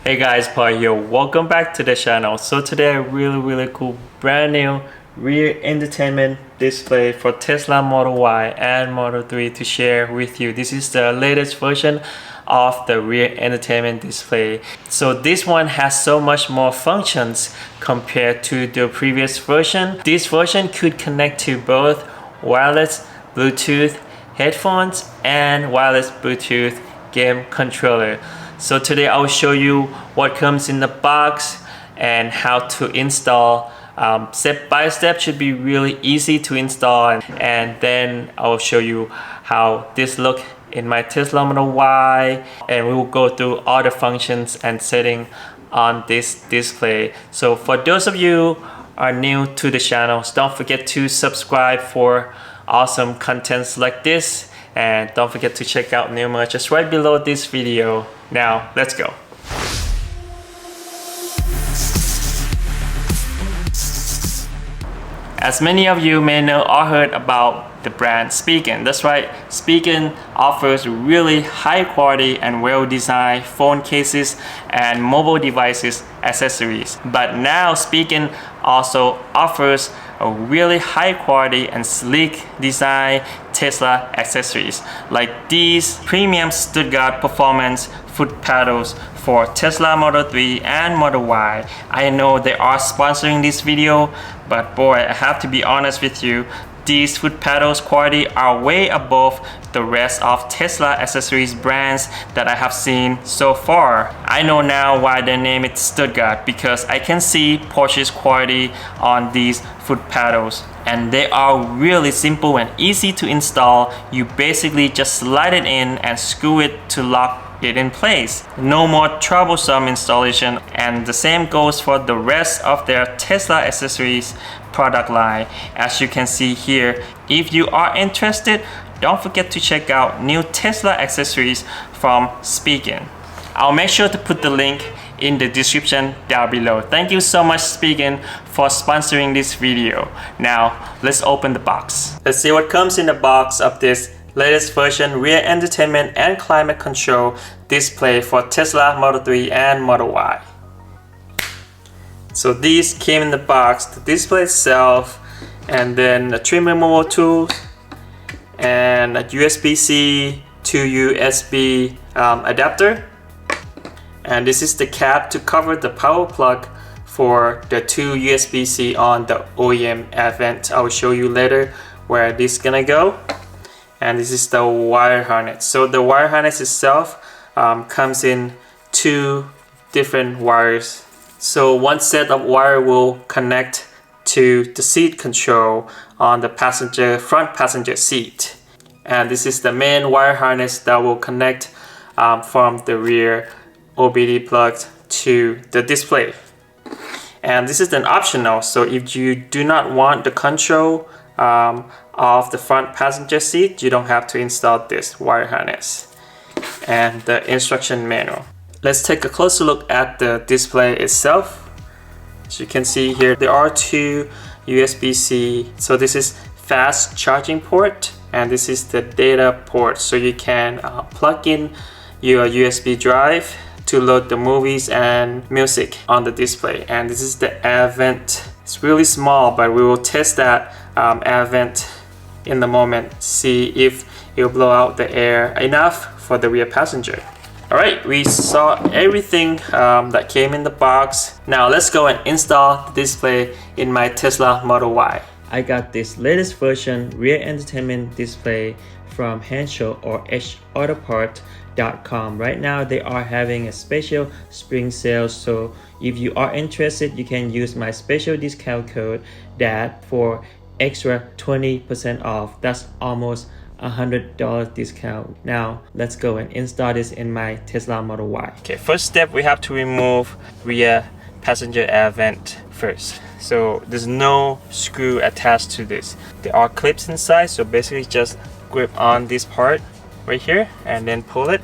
Hey guys, Paul here. Welcome back to the channel. So today a really cool brand new rear entertainment display for Tesla Model Y and Model 3 to share with you. This is the latest version of the rear entertainment display. So this one has so much more functions compared to the previous version. This version could connect to both wireless Bluetooth headphones and wireless Bluetooth game controller. So today I will show you what comes in the box and how to install. Step by step, should be really easy to install, and then I will show you how this look in my Tesla Model Y, and we will go through all the functions and setting on this display. So for those of you who are new to the channel, don't forget to subscribe for awesome contents like this, and don't forget to check out new merch just right below this video. Now let's go. As many of you may know or heard about the brand Spigen. That's right, Spigen offers really high quality and well designed phone cases and mobile devices accessories. But now Spigen also offers a really high quality and sleek design Tesla accessories like these premium Stuttgart performance foot pedals for Tesla Model 3 and Model Y. I know they are sponsoring this video, but boy, I have to be honest with you, these foot pedals quality are way above the rest of Tesla accessories brands that I have seen so far. I know now why they name it Stuttgart, because I can see Porsche's quality on these foot pedals, and they are really simple and easy to install. You basically just slide it in and screw it to lock it in place. No more troublesome installation, and the same goes for the rest of their Tesla accessories product line. As you can see here, if you are interested, don't forget to check out new Tesla accessories from Spigen. I'll make sure to put the link in the description down below. Thank you so much, Spigen, for sponsoring this video. Now let's open the box. Let's see what comes in the box of this latest version rear entertainment and climate control display for Tesla Model 3 and Model Y. So these came in the box, the display itself, and then a trim removal tool, and a USB-C to USB adapter. And this is the cap to cover the power plug for the two USB-C on the OEM Advent. I will show you later where this is gonna go. And this is the wire harness. So the wire harness itself comes in two different wires. So one set of wire will connect to the seat control on the front passenger seat. And this is the main wire harness that will connect from the rear OBD plug to the display. And this is an optional, so if you do not want the control of the front passenger seat, you don't have to install this wire harness. And the instruction manual. Let's take a closer look at the display itself. As you can see here, there are two USB-C. So this is fast charging port, and this is the data port. So you can plug in your USB drive to load the movies and music on the display. And this is the Advent. It's really small, but we will test that Advent in the moment, see if it will blow out the air enough for the rear passenger. Alright, we saw everything that came in the box. Now let's go and install the display in my Tesla Model Y. I got this latest version rear entertainment display from Henshaw or HAutoPart.com. Right now they are having a special spring sale, so if you are interested, you can use my special discount code that for extra 20% off. That's almost $100 discount. Now let's go and install this in my Tesla Model Y. Okay, first step, we have to remove rear passenger air vent first. So there's no screw attached to this. There are clips inside, so basically just grip on this part right here and then pull it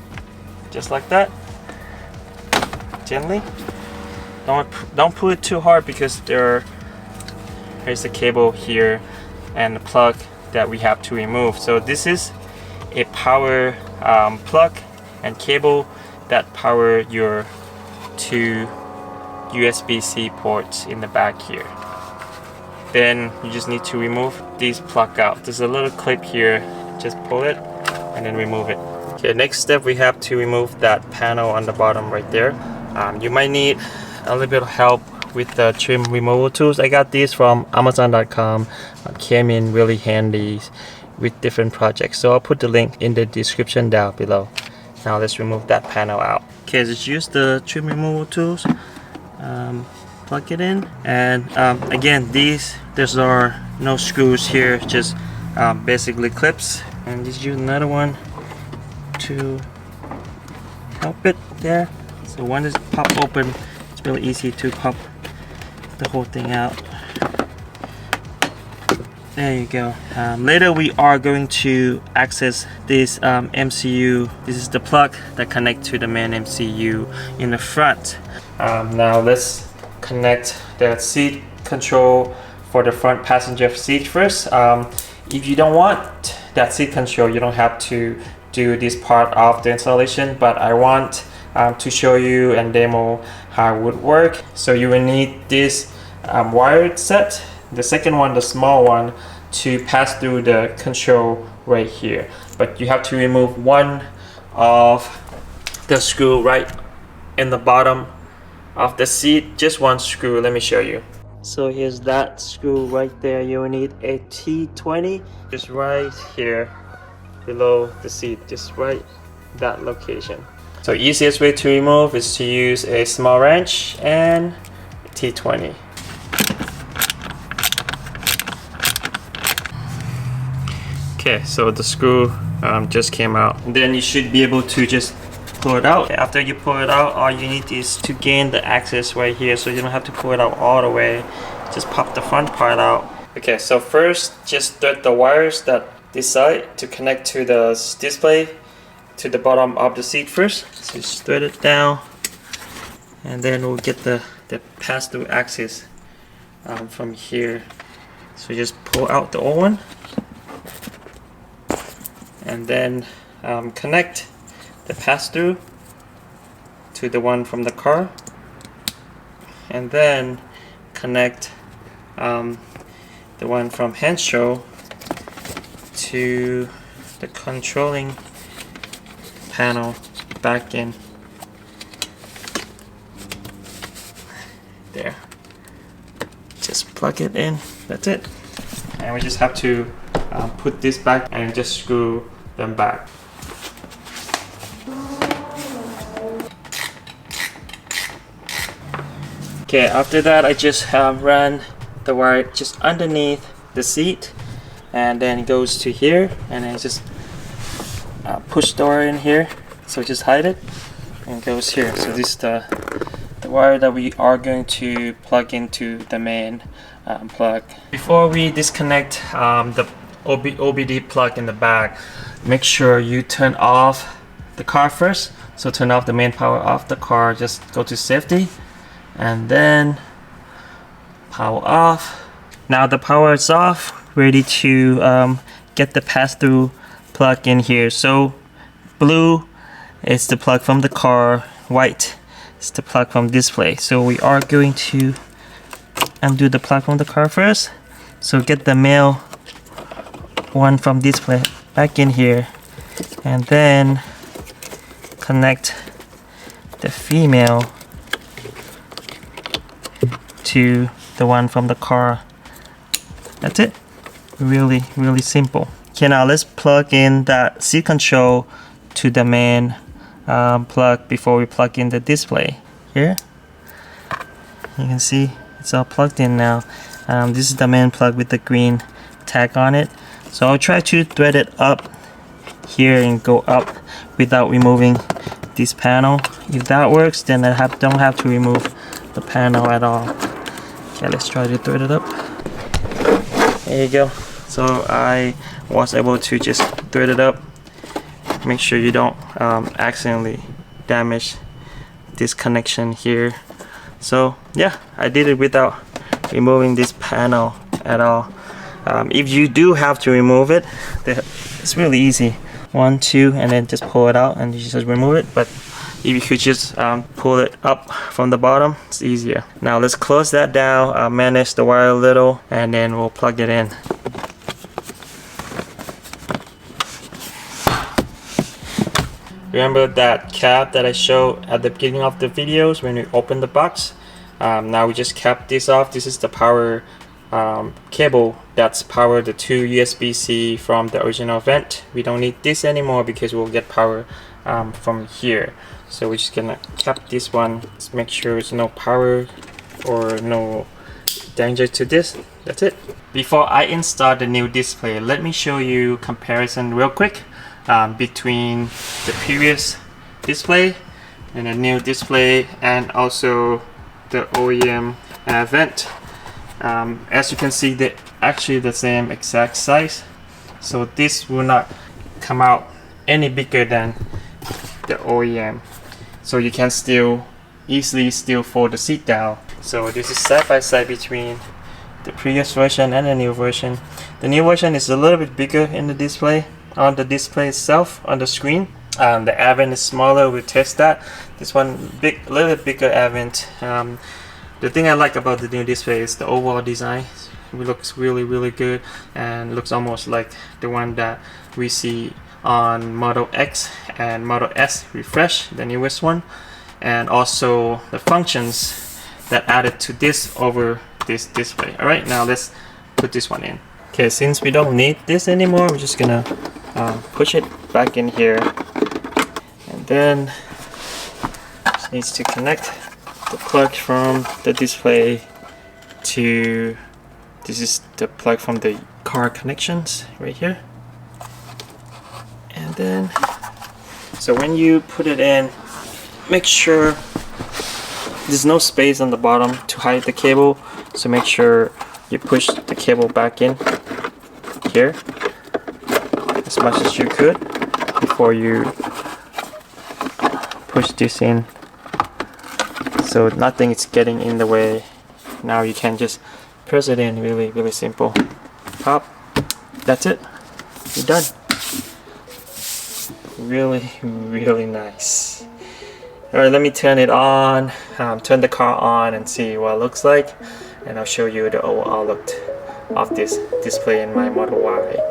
just like that, gently. Don't pull it too hard, because here's the cable here and the plug that we have to remove. So this is a power plug and cable that power your two USB-C ports in the back here. Then you just need to remove these plug out. There's a little clip here, just pull it and then remove it. Okay, next step we have to remove that panel on the bottom right there. You might need a little bit of help with the trim removal tools. I got these from Amazon.com. Came in really handy with different projects. So I'll put the link in the description down below. Now let's remove that panel out. Okay, just use the trim removal tools. Plug it in, and again, there's are no screws here, just basically clips. And just use another one to help it there. So one is pop open. It's really easy to pop the whole thing out. There you go. Later we are going to access this MCU. This is the plug that connects to the main MCU in the front. Now let's connect the seat control for the front passenger seat first. If you don't want that seat control, you don't have to do this part of the installation, but I want to show you and demo how it would work. So you will need this wired set, the second one, the small one, to pass through the control right here. But you have to remove one of the screw right in the bottom of the seat, just one screw. Let me show you. So here's that screw right there. You will need a T20, just right here below the seat, just right that location. So easiest way to remove is to use a small wrench and a T20. Okay, so the screw just came out. And then you should be able to just pull it out. After you pull it out, all you need is to gain the access right here, so you don't have to pull it out all the way. Just pop the front part out. Okay, so first just thread the wires that this side to connect to the display to the bottom of the seat first. So just thread it down, and then we'll get the pass-through access from here. So just pull out the old one, and then connect the pass-through to the one from the car, and then connect the one from Handshow to the controlling panel back in there. Just plug it in, that's it. And we just have to put this back and just screw them back. Okay, after that I just ran the wire just underneath the seat, and then it goes to here, and then just push the wire in here, so just hide it, and it goes here. So this is the wire that we are going to plug into the main plug. Before we disconnect the OBD plug in the back, make sure you turn off the car first. So turn off the main power of the car, just go to safety, and then power off. Now the power is off, ready to get the pass-through plug in here. So blue is the plug from the car, white is the plug from display. So we are going to undo the plug from the car first. So get the male one from display back in here, and then connect the female to the one from the car. That's it. Really simple. Okay, now let's plug in that seat control to the main plug before we plug in the display. Here you can see it's all plugged in now. This is the main plug with the green tag on it. So I'll try to thread it up here and go up without removing this panel. If that works, then I don't have to remove the panel at all. Okay, let's try to thread it up. There you go. So I was able to just thread it up. Make sure you don't accidentally damage this connection here. So yeah, I did it without removing this panel at all. If you do have to remove it, it's really easy. 1, 2, and then just pull it out and you just remove it. But if you could just pull it up from the bottom, it's easier. Now let's close that down, manage the wire a little, and then we'll plug it in. Remember that cap that I showed at the beginning of the videos when we opened the box? Now we just cap this off. This is the power cable that's power the two USB-C from the original vent. We don't need this anymore because we'll get power from here. So we're just gonna cap this one. Let's make sure there's no power or no danger to this. That's it. Before I install the new display, let me show you comparison real quick between the previous display and the new display, and also the OEM vent. As you can see, they're actually the same exact size, so this will not come out any bigger than the OEM, so you can still easily fold the seat down. So this is side by side between the previous version and the new version. The new version is a little bit bigger in the display, on the display itself, on the screen. The advent is smaller. We'll test that. This one a little bit bigger advent. The thing I like about the new display is the overall design. It looks really good, and looks almost like the one that we see on Model X and Model S refresh, the newest one, and also the functions that added to this over this display. Alright, now let's put this one in. Okay, since we don't need this anymore, we're just gonna push it back in here, and then just needs to connect the plug from the display to, this is the plug from the car connections right here. And then, so when you put it in, make sure there's no space on the bottom to hide the cable, so make sure you push the cable back in here as much as you could before you push this in, so nothing is getting in the way. Now you can just press it in, really simple. Pop, that's it, you're done. Really nice. Alright, let me turn it on, turn the car on and see what it looks like, and I'll show you the overall look of this display in my Model Y.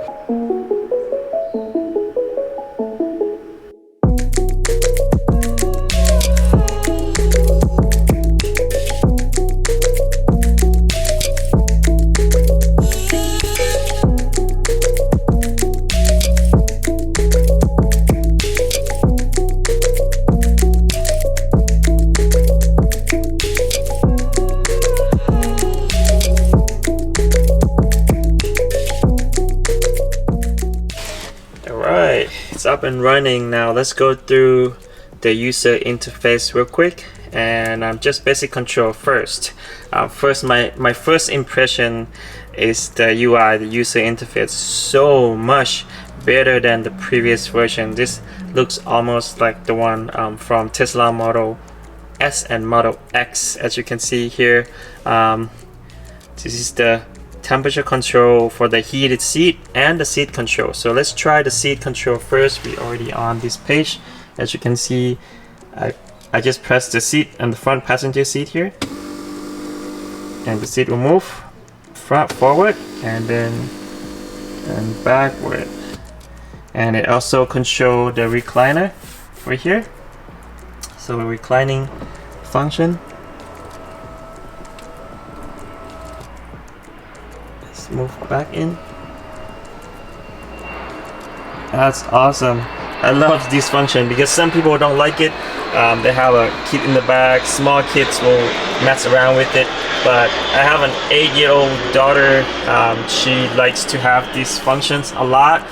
It's up and running now. Let's go through the user interface real quick, and just basic control first. My first impression is the UI, the user interface, so much better than the previous version. This looks almost like the one from Tesla Model S and Model X, as you can see here. This is the temperature control for the heated seat and the seat control. So let's try the seat control first. We're already on this page. As you can see, I just pressed the seat on the front passenger seat here, and the seat will move forward and then backward. And it also controls the recliner right here. So the reclining function. Move back in. That's awesome. I love this function because some people don't like it. They have a kid in the back. Small kids will mess around with it, but I have an 8-year-old daughter. She likes to have these functions a lot.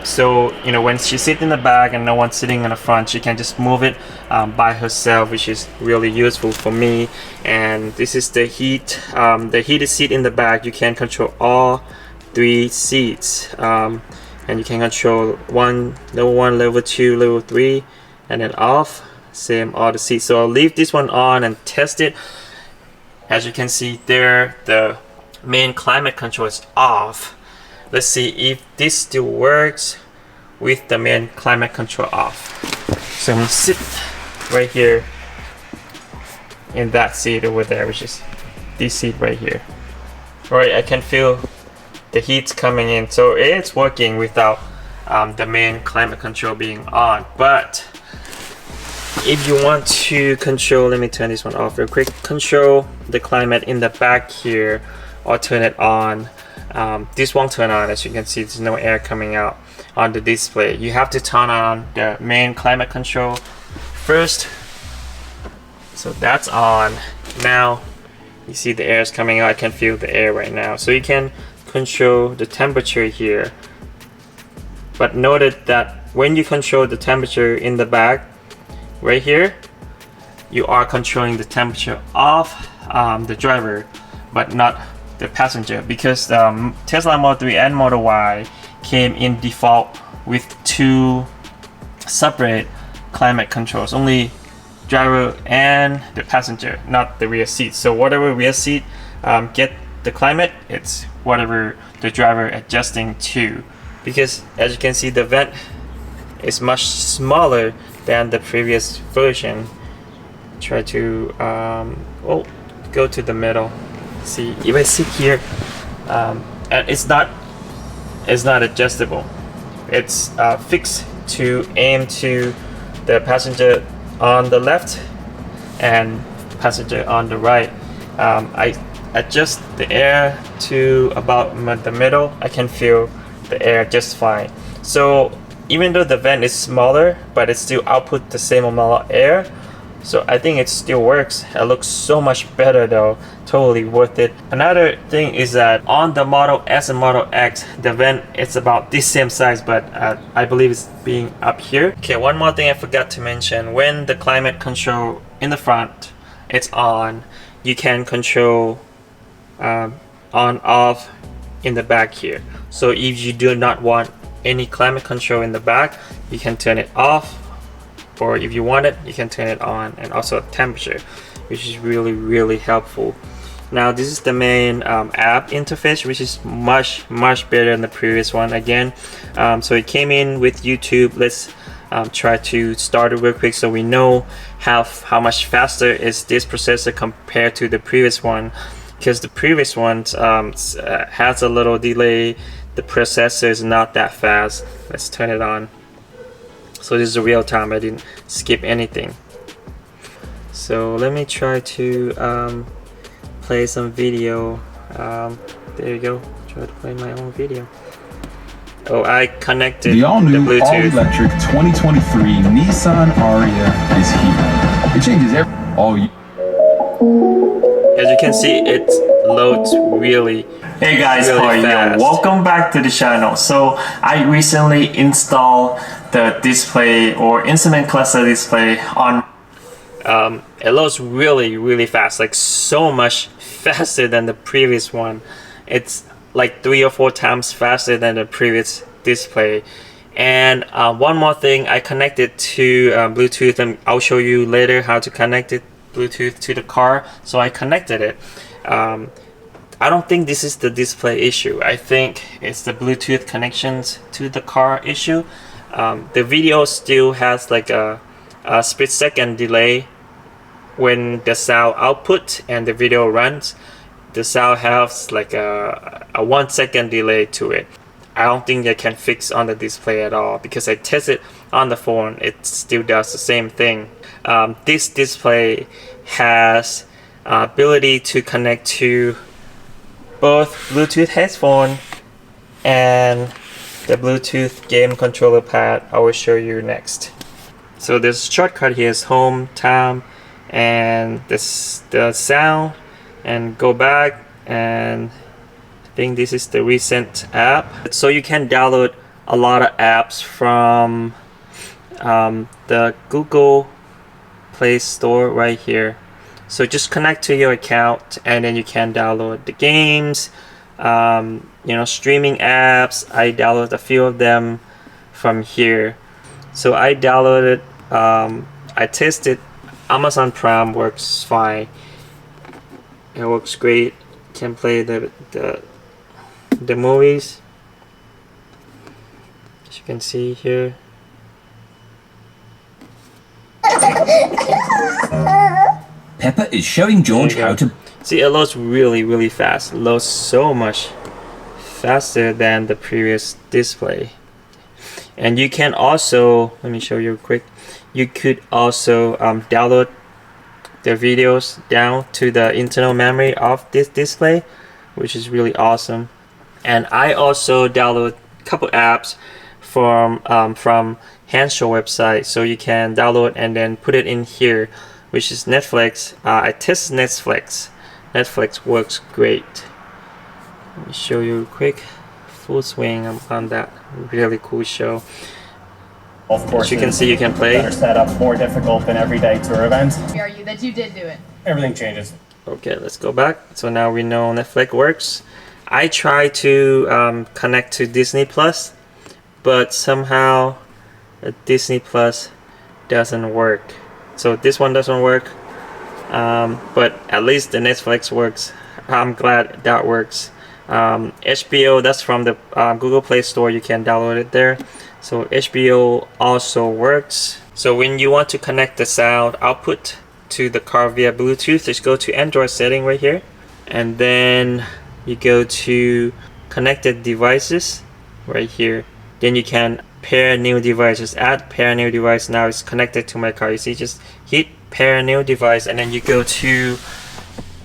So when she sits in the back and no one's sitting in the front, she can just move it by herself, which is really useful for me. And this is the heated seat in the back. You can control all 3 seats, and you can control level 1, level 2, level 3, and then off. Same all the seats. So I'll leave this one on and test it. As you can see there, the main climate control is off. Let's see if this still works with the main climate control off. So I'm gonna sit right here in that seat over there, which is this seat right here. Right, I can feel the heat's coming in, so it's working without the main climate control being on. But if you want to control, let me turn this one off real quick, control the climate in the back here or turn it on, this won't turn on. As you can see, there's no air coming out on the display. You have to turn on the main climate control first. So that's on. Now you see the air is coming out. I can feel the air right now. So you can control the temperature here. But noted that when you control the temperature in the back, right here, you are controlling the temperature of the driver, but not the passenger, because Tesla Model 3 and Model Y came in default with two separate climate controls, only driver and the passenger, not the rear seat. So whatever rear seat get the climate, it's whatever the driver adjusting to, because as you can see, the vent is much smaller than the previous version. Try to go to the middle. See, if I sit here, and it's not adjustable. It's fixed to aim to the passenger on the left and passenger on the right. I adjust the air to about the middle. I can feel the air just fine. So even though the vent is smaller, but it still output the same amount of air. So I think it still works. It looks so much better though. Totally worth it. Another thing is that on the Model S and Model X, the vent is about this same size, but I believe it's being up here. Okay, one more thing I forgot to mention. When the climate control in the front, it's on, you can control on off in the back here. So if you do not want any climate control in the back, you can turn it off, or if you want it, you can turn it on, and also temperature, which is really helpful. Now this is the main app interface, which is much better than the previous one again. So it came in with YouTube. Let's try to start it real quick so we know how much faster is this processor compared to the previous one, because the previous one has a little delay. The processor is not that fast. Let's turn it on. So this is real time. I didn't skip anything. So let me try to play some video. There you go. Try to play my own video. Oh, I connected the all-new, Bluetooth. all-electric 2023 Nissan Ariya is here. It changes all. As you can see, it loads really. Hey guys, how are you? Welcome back to the channel. So I recently installed the display or instrument cluster display on. It loads really fast, like so much faster than the previous one. It's like 3 or 4 times faster than the previous display. And one more thing, I connected to Bluetooth, and I'll show you later how to connect it Bluetooth to the car. So I connected it. I don't think this is the display issue. I think it's the Bluetooth connections to the car issue. The video still has like a split-second delay when the sound output and the video runs. The sound has like a 1 second delay to it. I don't think they can fix on the display at all, because I tested on the phone, it still does the same thing. This display has ability to connect to both Bluetooth headphone and the Bluetooth game controller pad. I will show you next. So this shortcut here is home, time, and this the sound, and go back, and I think this is the recent app. So you can download a lot of apps from the Google Play Store right here. So just connect to your account, and then you can download the games, streaming apps. I downloaded a few of them from here. So I downloaded, I tested. Amazon Prime works fine. It works great. Can play the movies, as you can see here. Pepper is showing George how to... See, it loads really fast. It loads so much faster than the previous display. And you can also, let me show you quick, you could also download the videos down to the internal memory of this display, which is really awesome. And I also download a couple apps from Handshow website, so you can download and then put it in here, which is Netflix. I tested Netflix. Netflix works great. Let me show you quick. Full swing on that really cool show. Of course, as you can see, you can play. Better setup, more difficult than everyday tour events. Are you that you did do it? Everything changes. Okay, let's go back. So now we know Netflix works. I try to connect to Disney Plus, but somehow Disney Plus doesn't work. So this one doesn't work, but at least the Netflix works. I'm glad that works. HBO, that's from the Google Play Store. You can download it there. So HBO also works. So when you want to connect the sound output to the car via Bluetooth, just go to Android setting right here, and then you go to connected devices right here. Then you can pair new devices. Add pair new device. Now it's connected to my car. You see, just hit pair new device, and then you go to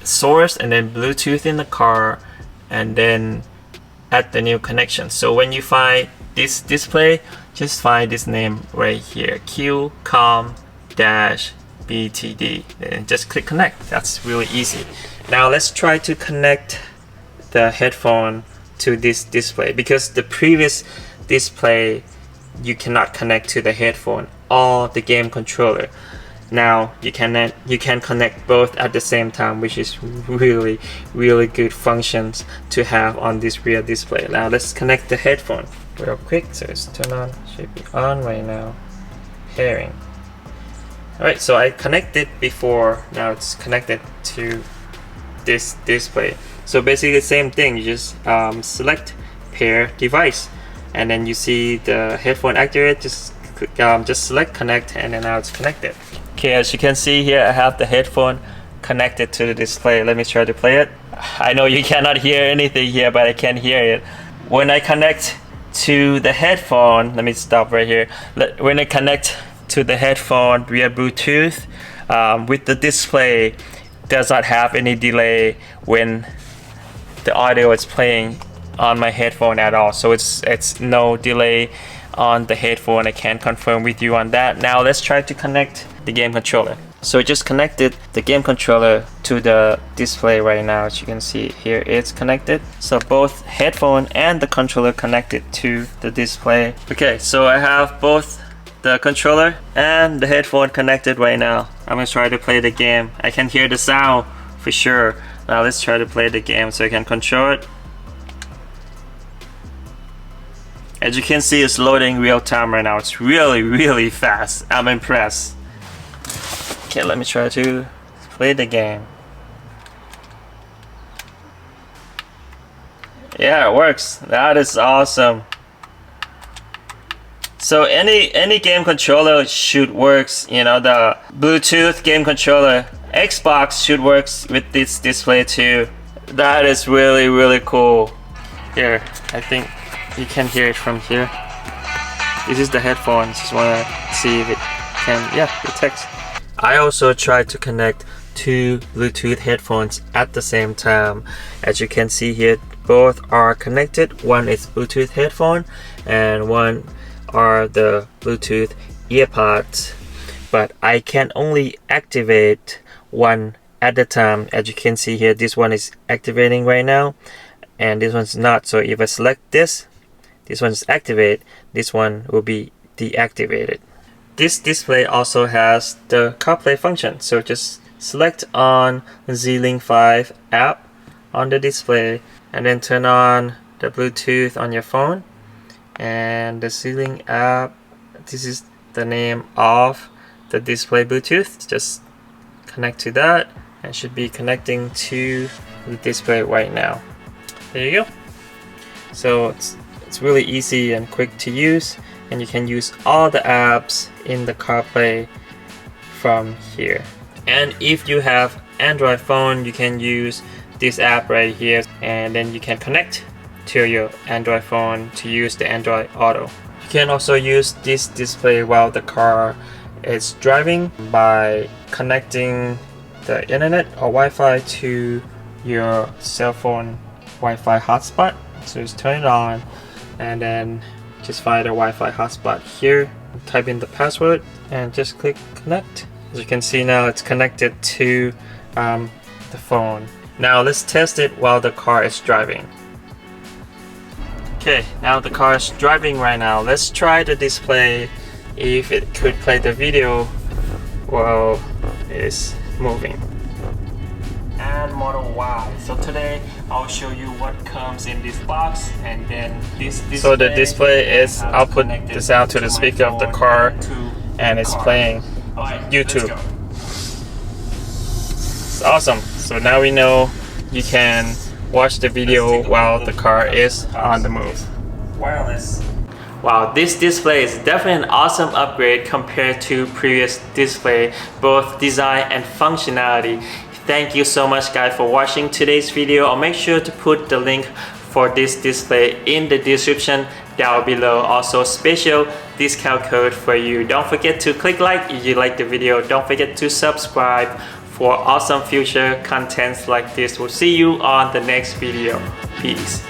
source and then Bluetooth in the car, and then add the new connection. So when you find this display, just find this name right here, QCOM-BTD, and just click connect. That's really easy. Now let's try to connect the headphone to this display, because the previous display you cannot connect to the headphone or the game controller. Now you can connect both at the same time, which is really good functions to have on this rear display. Now let's connect the headphone real quick. So it's turned on, should be on right now. Pairing. Alright, so I connected before, now it's connected to this display. So basically the same thing, you just select pair device, and then you see the headphone activate. Just select connect, and then now it's connected. Okay, as you can see here, I have the headphone connected to the display. Let me try to play it. I know you cannot hear anything here, but I can hear it. When I connect to the headphone, let me stop right here. When I connect to the headphone via Bluetooth, with the display, does not have any delay when the audio is playing on my headphone at all. So it's no delay on the headphone. I can confirm with you on that. Now let's try to connect the game controller. So I just connected the game controller to the display right now. As you can see here, it's connected. So both headphone and the controller connected to the display. Okay, so I have both the controller and the headphone connected right now. I'm gonna try to play the game. I can hear the sound for sure. Now let's try to play the game so I can control it. As you can see, it's loading real time right now. It's really fast. I'm impressed. Okay, let me try to play the game. Yeah, it works. That is awesome. So any game controller should works. You know, the Bluetooth game controller, Xbox should works with this display too. That is really cool. Here, I think you can hear it from here. This is the headphones. Just wanna see if it can. Yeah, it takes. I also tried to connect two Bluetooth headphones at the same time. As you can see here, both are connected. One is Bluetooth headphone and one are the Bluetooth earpods. But I can only activate one at a time. As you can see here, this one is activating right now and this one's not. So if I select this one is activate, this one will be deactivated. This display also has the CarPlay function, so just select on Z-Link 5 app on the display and then turn on the Bluetooth on your phone, and the Z-Link app, this is the name of the display Bluetooth. Just connect to that and should be connecting to the display right now. There you go. So it's really easy and quick to use, and you can use all the apps in the CarPlay from here. And if you have Android phone, you can use this app right here, and then you can connect to your Android phone to use the Android Auto. You can also use this display while the car is driving by connecting the internet or Wi-Fi to your cell phone Wi-Fi hotspot. So just turn it on and then just find a Wi-Fi hotspot here, type in the password and just click connect. As you can see now, it's connected to the phone. Now let's test it while the car is driving. Okay, now the car is driving right now. Let's try the display if it could play the video while it's moving. And Model Y. So today I'll show you what comes in this box, and then this display. So the display is, I'll put this out to the speaker of the car and it's playing YouTube. It's awesome. So now we know you can watch the video while the car is on the move. Wireless. Wow, this display is definitely an awesome upgrade compared to previous display, both design and functionality. Thank you so much guys for watching today's video. I'll make sure to put the link for this display in the description down below. Also special discount code for you. Don't forget to click like if you like the video. Don't forget to subscribe for awesome future contents like this. We'll see you on the next video. Peace.